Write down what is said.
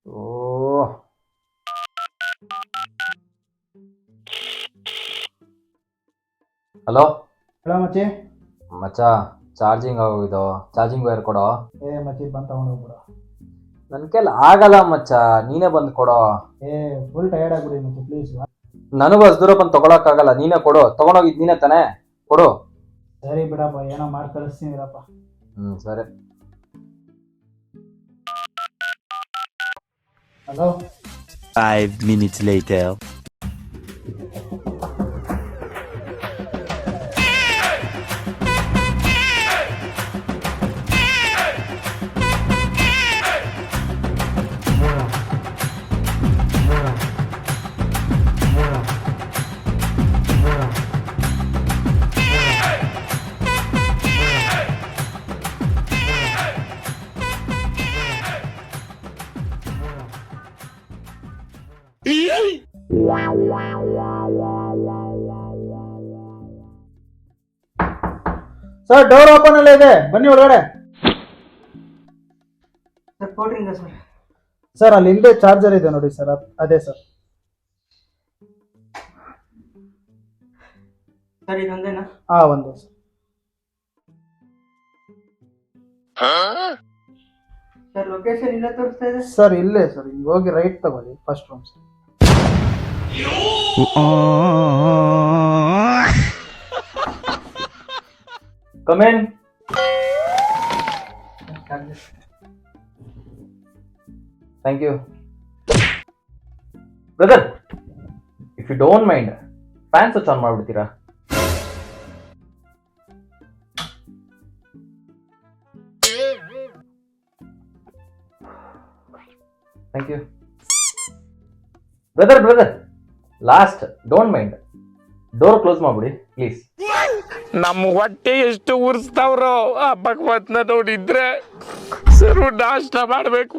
ಓ hello ಹೇಳ ಮಚ್ಚಿ. ಮಚ್ಚ, charging ಆಗೋಗಿದ್ದು, charging wire ಕೊಡೋ. ಮಚ್ಚಿ ಬಂದು ತಗೊಂಡೋಗ್ಬಿಡ. ನನ್ನ ಕೈಲಿ ಆಗಲ್ಲ ಮಚ್ಚ, ನೀನೇ ಬಂದು ಕೊಡೋ. ಫುಲ್ ಟಯರ್ಡ್ ಆಗ್ಬಿಡಿ ಮಚ್ಚಿ, ಪ್ಲೀಸ್. ನನಗೂ ಅಷ್ಟು ದೂರ ಬಂದು ತಗೊಳಕ್ಕಾಗಲ್ಲ, ನೀನೇ ಕೊಡು. ತಗೊಂಡೋಗಿದ್ ನೀನೇ ತಾನೇ, ಕೊಡು. ಸರಿ ಬಿಡಪ್ಪ, ಏನೋ ಮಾಡಿ ಕಳಿಸ್ತೀನಿ ಇರಪ್ಪ. ಸರಿ. Hello. 5 minutes later. Sir, door open ಅಲ್ಲೇ ಇದೆ, ಬನ್ನಿ ಒಳಗಡೆ. ಸರ್ ಅಲ್ಲಿ ಹಿಂದೆ ಚಾರ್ಜರ್ ಇದೆ ನೋಡಿ ಸರ್, ಅದೇ ಸರ್. ಒಂದು ಸರ್. ಲೊಕೇಶನ್ ಇಲ್ಲ ತೋರಿಸ್ತಾ ಇದೆ ಸರ್. ಇಲ್ಲೇ ಸರ್, ಹಿಂಗೆ ಹೋಗಿ ರೈಟ್ ತಗೊಳ್ಳಿ, first room sir. Come in. Thank you. Brother, if you don't mind, fan switch on ಮಾಡ್ಬಿಡ್ತೀರಾ? Thank you. Brother, last, don't mind. Door close ಮಾಡ್ಬಿಡಿ ಪ್ಲೀಸ್. ನಮ್ಮ ಹೊಟ್ಟೆ ಎಷ್ಟು ಉರ್ಸ್ತಾವ್ರೋ ಆ ಭಗವತ್ನ ನೋಡಿದ್ರೆ ಸರು ನಾಷ್ಟ ಮಾಡ್ಬೇಕು.